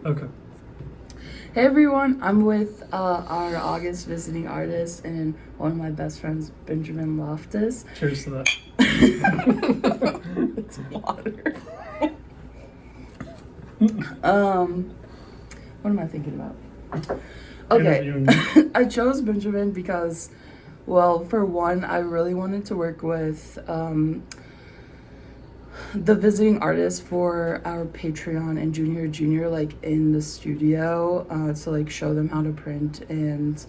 Okay. Hey everyone, I'm with our August visiting artist and one of my best friends, Benjamin Loftus. Cheers to that. It's water. What am I thinking about? Okay, I chose Benjamin because, well, for one, I really wanted to work with the visiting artist for our Patreon and Junior like in the studio to like show them how to print and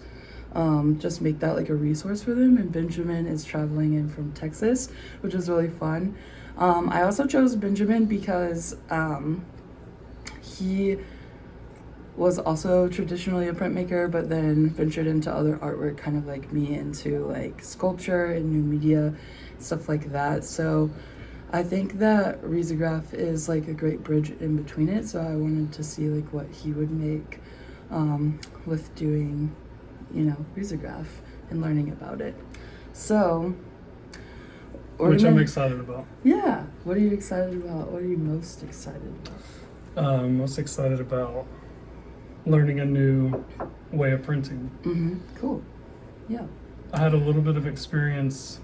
just make that like a resource for them. And Benjamin is traveling in from Texas, which is really fun. I also chose Benjamin because he was also traditionally a printmaker, but then ventured into other artwork, kind of like me, into like sculpture and new media, stuff like that. So I think that Risograph is like a great bridge in between it. So I wanted to see like what he would make with doing, Risograph and learning about it. So, which I'm excited about. Yeah. What are you excited about? What are you most excited about? Most excited about learning a new way of printing. Cool. Yeah. I had a little bit of experience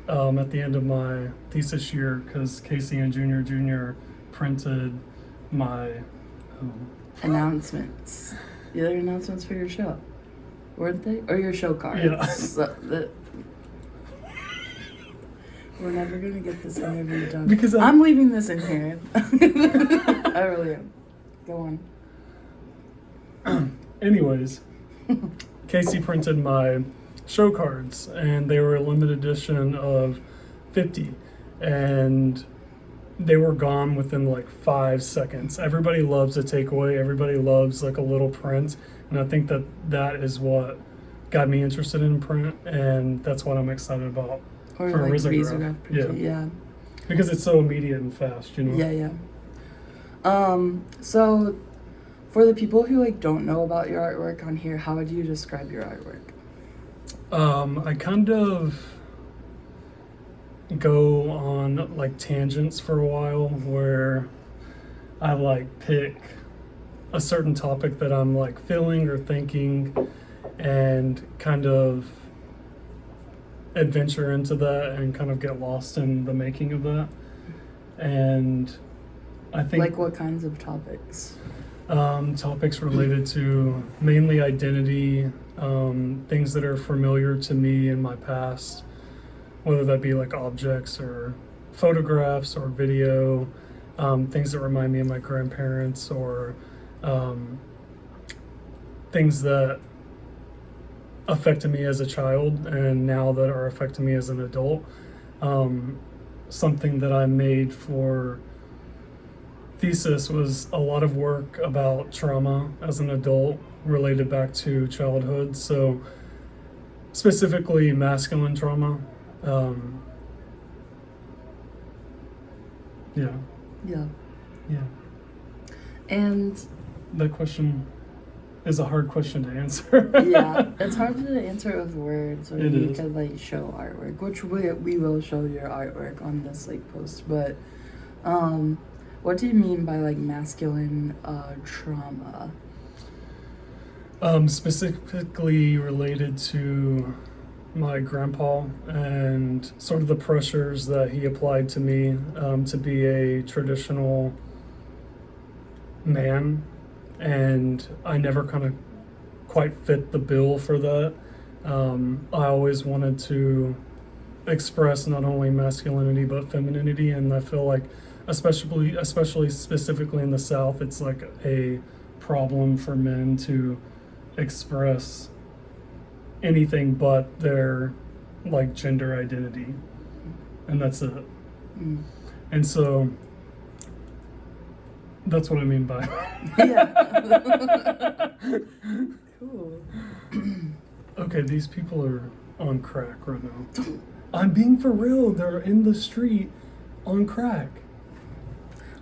at the end of my thesis year because Casey and Junior printed my announcements. The other announcements for your show, weren't they? Or your show cards. Yeah. We're never gonna get this interview done. Because I'm leaving this in here. I really am. Go on. Anyways, Casey printed my show cards, and they were a limited edition of 50, and they were gone within like 5 seconds. Everybody loves a takeaway. Everybody loves like a little print, and I think that is what got me interested in print, and that's what I'm excited about. Or for like Risograph. Yeah. Because it's so immediate and fast, Yeah. So for the people who like don't know about your artwork on here, how would you describe your artwork? I kind of go on like tangents for a while where I like pick a certain topic that I'm like feeling or thinking and kind of adventure into that and kind of get lost in the making of that. And I think like what kinds of topics? Topics related to mainly identity, things that are familiar to me in my past, whether that be like objects or photographs or video, things that remind me of my grandparents, or things that affected me as a child and now that are affecting me as an adult. Something that I made for thesis was a lot of work about trauma as an adult related back to childhood, so specifically masculine trauma. Yeah. And that question is a hard question to answer. Yeah, it's hard to answer with words, or it you is. could like show artwork, which we will show your artwork on this like post. But what do you mean by like masculine trauma? Specifically related to my grandpa and sort of the pressures that he applied to me to be a traditional man, and I never kind of quite fit the bill for that. I always wanted to express not only masculinity but femininity, and I feel like especially specifically in the South, it's like a problem for men to express anything but their like gender identity, and that's it. And so that's what I mean by Yeah. Cool. Okay, these people are on crack right now. I'm being for real. They're in the street on crack.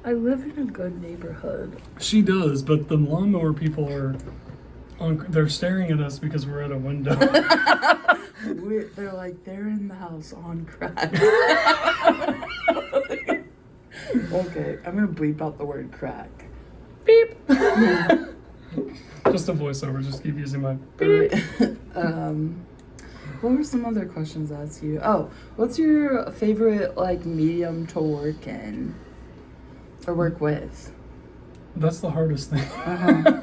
I live in a good neighborhood. She does, but the lawnmower people are they're staring at us because we're at a window. They're like, they're in the house on crack. Okay, I'm gonna bleep out the word crack. Beep. Just a voiceover. Just keep using my. What were some other questions I asked you? Oh, what's your favorite like medium to work in or work with? That's the hardest thing. Uh-huh.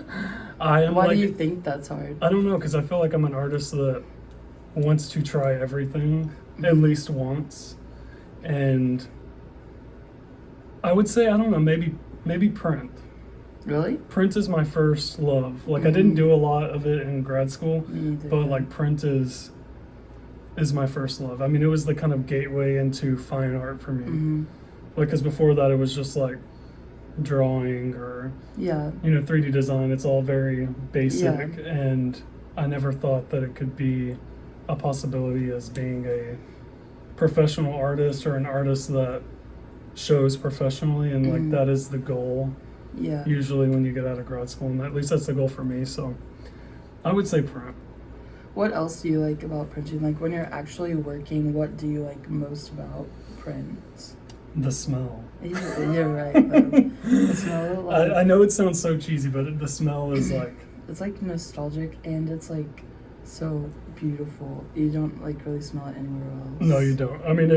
I am Why like, do you think that's hard? I don't know, because I feel like I'm an artist that wants to try everything at least once, and I would say I don't know, maybe print. Really? Print is my first love. Like I didn't do a lot of it in grad school, Me neither. but like print is my first love. I mean, it was the kind of gateway into fine art for me. Mhm. Like, because before that, it was just like drawing or Yeah. 3D design. It's all very basic, Yeah. and I never thought that it could be a possibility as being a professional artist or an artist that shows professionally, and like Mhm. that is the goal Yeah. usually when you get out of grad school, and at least that's the goal for me. So I would say print. What else do you like about printing? Like when you're actually working, what do you like most about prints? The smell. You're right. Though. The smell, like, I know it sounds so cheesy, but the smell is like it's like nostalgic and it's like so beautiful. You don't like really smell it anywhere else. no, you don't. I mean,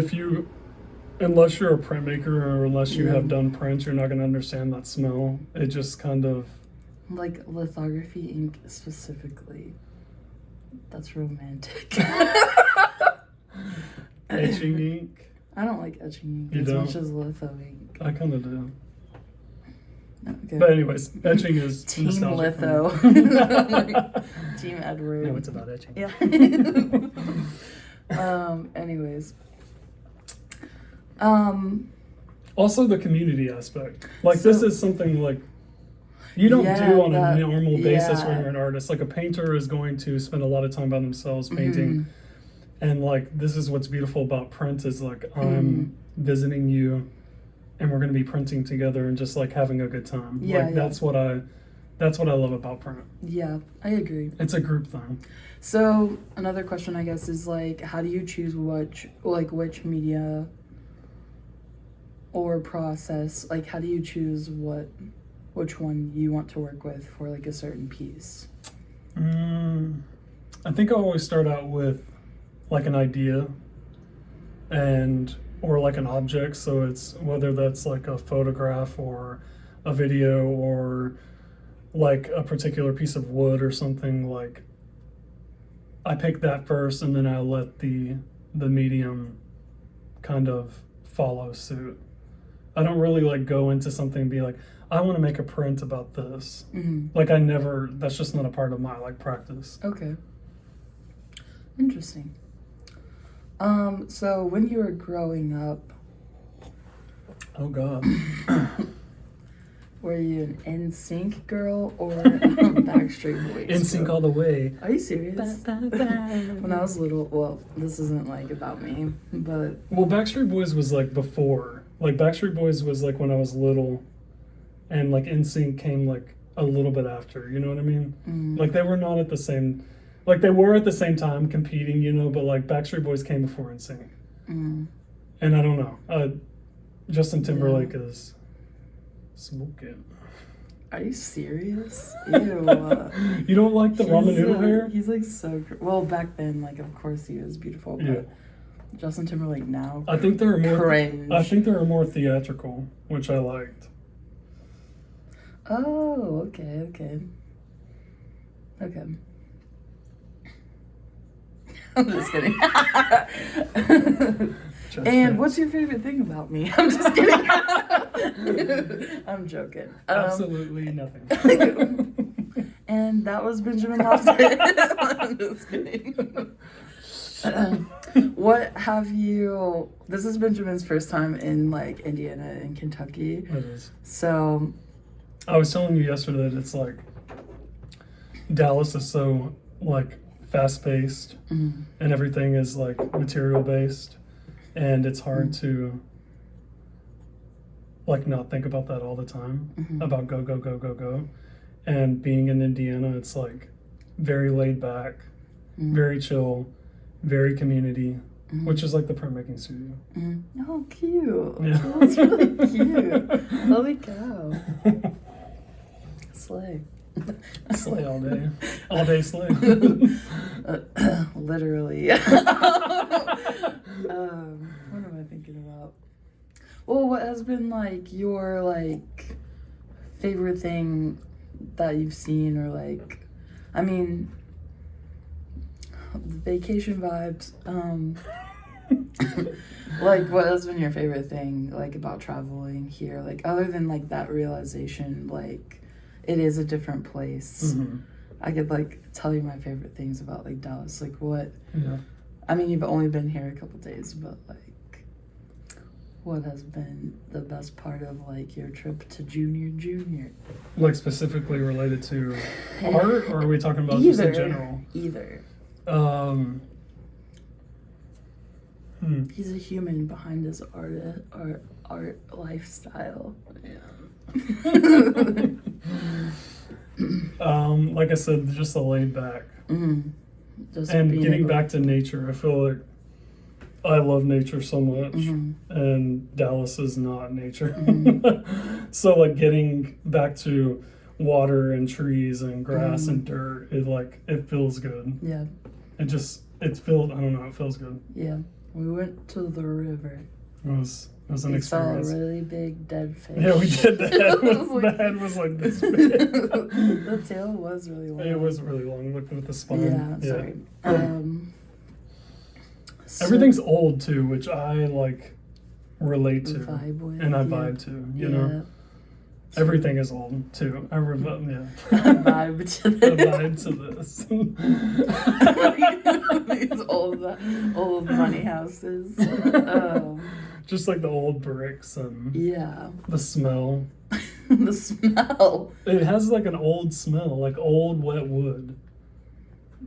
unless you're a printmaker or unless you Yeah. have done prints, you're not going to understand that smell. It just kind of Like lithography ink specifically. That's romantic. etching ink. I don't like etching ink You as don't? much as litho ink. I kind of do. Okay. But anyways, etching is Team nostalgic for me. litho. Team Edward. No, it's about etching. Yeah. Anyways. Also, the community aspect. Like, this So- is something like you don't Yeah, do on that- a normal basis when yeah. you're an artist. Like, a painter is going to spend a lot of time by themselves painting. Mhm. And, like, this is what's beautiful about print is, like, Mm-hmm. I'm visiting you and we're going to be printing together and just, like, having a good time. Yeah, like, yeah. that's what I love about print. Yeah, I agree. It's a group thing. So another question, I guess, is like, how do you choose which media or process? Like, how do you choose which one you want to work with for like a certain piece? I think I always start out with like an idea or like an object. So it's whether that's like a photograph or a video or like a particular piece of wood or something. Like I pick that first, and then I let the medium kind of follow suit. I don't really like go into something and be like, I want to make a print about this. Mm-hmm. Like that's just not a part of my like practice. Okay. Interesting. So when you were growing up, Oh God. were you an NSYNC girl or a Backstreet Boys? NSYNC girl? all the way. Are you serious? When I was little, well, this isn't like about me, but Well, Backstreet Boys was like before. Like Backstreet Boys was like when I was little, and like NSYNC came like a little bit after. You know what I mean? Like they were not at the same. Like they were at the same time competing, but like Backstreet Boys came before NSYNC. And I don't know. Justin Timberlake is smoking. are you serious? Ew. You don't like the ramen noodle hair? He's like so. Well, back then, like of course he was beautiful. But Yeah. Justin Timberlake now. I think they were more. Cringe. I think they were more theatrical, which I liked. Oh, okay. I'm just kidding. And what's your favorite thing about me? I'm just kidding. I'm joking. Absolutely nothing. And that was Benjamin Loftus. I'm just kidding. What have you? This is Benjamin's first time in like Indiana and Kentucky. It is. So, I was telling you yesterday that it's like Dallas is so like fast paced and everything is like material based, and it's hard to like not think about that all the time about go go go go go. And being in Indiana, it's like very laid back, very chill, very community, which is like the printmaking studio. oh, cute. Yeah. That's really cute. Holy cow. slay. Slay all day. All day slay. Literally. What am I thinking about? Well, what has been like your like favorite thing that you've seen, or like, I mean, vacation vibes. Like, what has been your favorite thing like about traveling here? Like, other than like that realization, like, it is a different place. Mm-hmm. I could like tell you my favorite things about like Dallas. Like, what? Yeah. I mean, you've only been here a couple days, but like, what has been the best part of like your trip to Junior? Like specifically related to art, or are we talking about just in general? Either. He's a human behind his art lifestyle. Yeah. Like I said, just a laid back. Mm-hmm. Just and being getting able- back to nature, I feel like I love nature so much, Mhm. and Dallas is not nature. Mhm. So like getting back to water and trees and grass Mhm. and dirt, it feels good. Yeah, It feels good. yeah. We went to the river. It was an We saw a experience. really big dead fish. Yeah, we did. The head was, Like- the head was like this big. The tail was really long. It was really long, like with the spine. Yeah, sorry. So Everything's old too, which I like relate to, vibe with, and I yeah. vibe to. You Yeah. know, everything is old too. I vibe Vibe to I this. vibe to this. These old money houses. Just like the old bricks and Yeah. the smell. The smell. It has like an old smell, like old wet wood,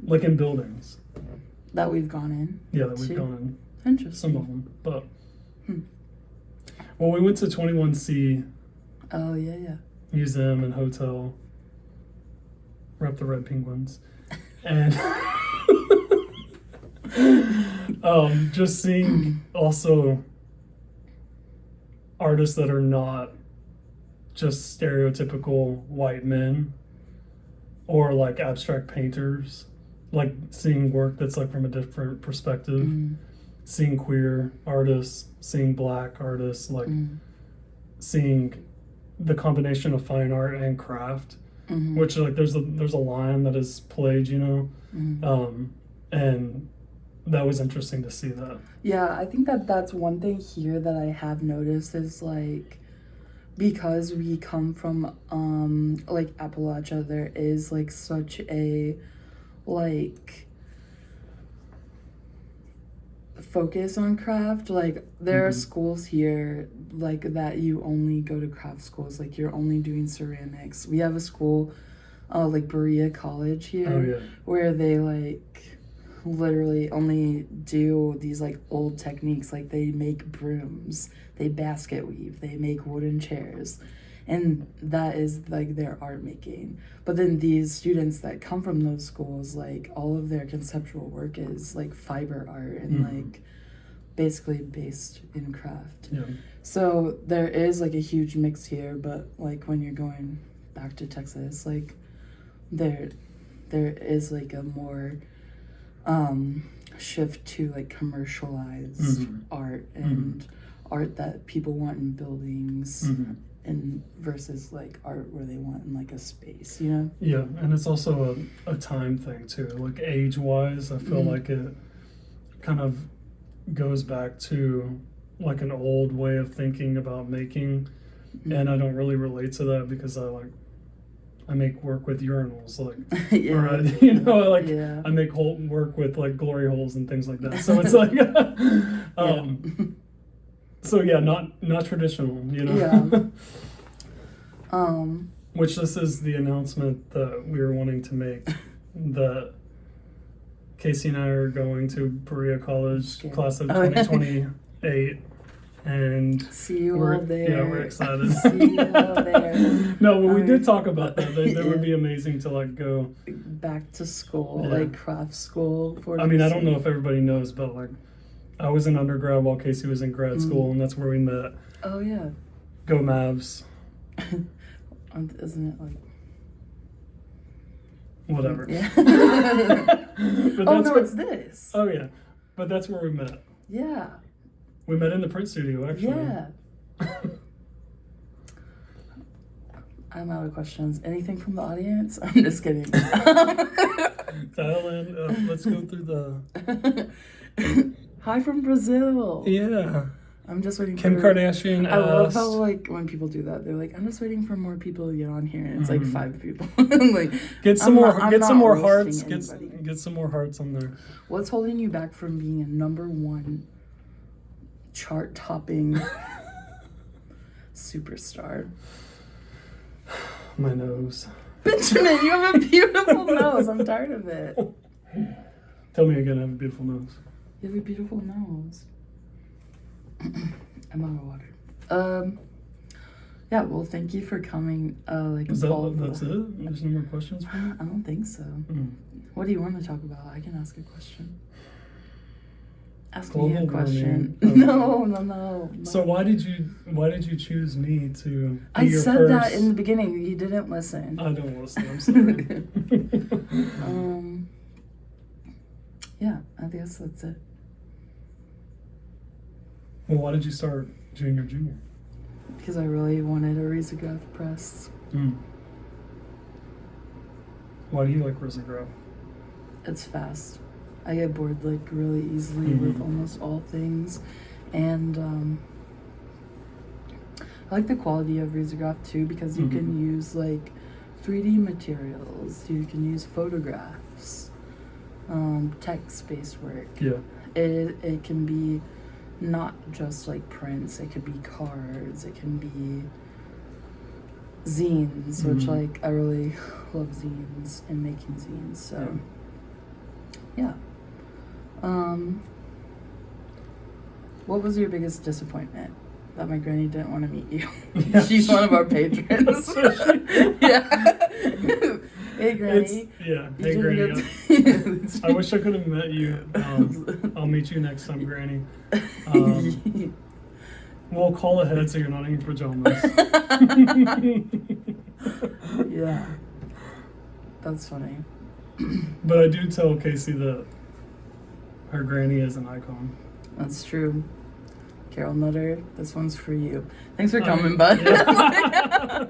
like in buildings. That we've gone in. Yeah, that we've See? gone in. Interesting. Some of them, but well, we went to 21C Oh, yeah. Museum and Hotel. Rep the Red Penguins, and just seeing also artists that are not just stereotypical white men or like abstract painters, like seeing work that's like from a different perspective. Mm. Seeing queer artists, seeing black artists, like seeing the combination of fine art and craft, Mhm. which like there's a line that is played, you know, Mhm. and that was interesting to see that. Yeah, I think that's one thing here that I have noticed is like, because we come from like Appalachia, there is like such a like focus on craft. Like there are schools here like that you only go to craft schools, like you're only doing ceramics. We have a school like Berea College here Oh yeah. where they like literally only do these like old techniques, like they make brooms, they basket weave, they make wooden chairs, and that is like their art making. But then these students that come from those schools, like all of their conceptual work is like fiber art and like basically based in craft. Yeah. So there is like a huge mix here, but like when you're going back to Texas, like there is like a more shift to like commercialized art and art that people want in buildings and versus like art where they want in like a space, you know? Yeah, and it's also a time thing too. Like age wise, I feel like it kind of goes back to like an old way of thinking about making, and I don't really relate to that because I make work with urinals, like, Yeah. or you know, like Yeah. I make work with like glory holes and things like that. So it's like, so yeah, not traditional, you know. Yeah. Which this is the announcement that we were wanting to make, that Casey and I are going to Berea College, Scared. class of Oh, yeah. 2028, and See you we're all there. yeah, we're excited. See you all there. No, but we Alright. did talk about that. That would Yeah. be amazing to like go. Back to school, Yeah. like craft school. For I mean, I don't know if everybody knows, but like, I was in undergrad while Casey was in grad school, and that's where we met. Oh yeah. Go Mavs! Isn't it like whatever. Yeah. But Oh that's no, what- it's this. Oh yeah, but that's where we met. Yeah. We met in the print studio, actually. Yeah. I'm out of questions. Anything from the audience? I'm just kidding. Dial in. Let's go through the. Hi from Brazil. Yeah. I'm just waiting Kim for Kardashian I love asked. how like when people do that, they're like, I'm just waiting for more people to get on here, and it's like Mhm. 5 people. Like, Get some I'm more. not- I'm Get some not more roasting hearts. anybody. Get some more hearts on there. What's holding you back from being a #1 chart-topping superstar? My nose. Benjamin, you have a beautiful nose. I'm tired of it. Tell me again. I have a beautiful nose. You have a beautiful nose. I'm out of water. Yeah, well, thank you for coming. Is all that? of That's the- it. There's no more questions for me. I don't think so. Mm. What do you want to talk about? I can ask a question. Ask Global me a question. warming. No. So why did you choose me to be I your said first? that in the beginning. You didn't listen. I don't listen. I'm sorry. Yeah, I guess that's it. Well, why did you start junior? Because I really wanted a risograph press. Mm. Why do you like risograph? It's fast. I get bored like really easily with Mhm. almost all things, and I like the quality of risograph too because you can use like 3D materials. You can use photographs, text-based work. Yeah. It can be not just like prints. It could be cards. It can be zines, which Mhm. like I really love zines and making zines. So yeah. What was your biggest disappointment? That my granny didn't want to meet you. Yeah. She's one of our patrons. Yeah. Hey, Granny. It's, yeah. You Hey, didn't Granny. get to- I wish I could have met you. I'll meet you next time, Granny. We'll call ahead so you're not in your pajamas. Yeah. That's funny. But I do tell Casey that her granny is an icon. That's true. Carol Nutter, this one's for you. Thanks for I coming, mean, bud. yeah.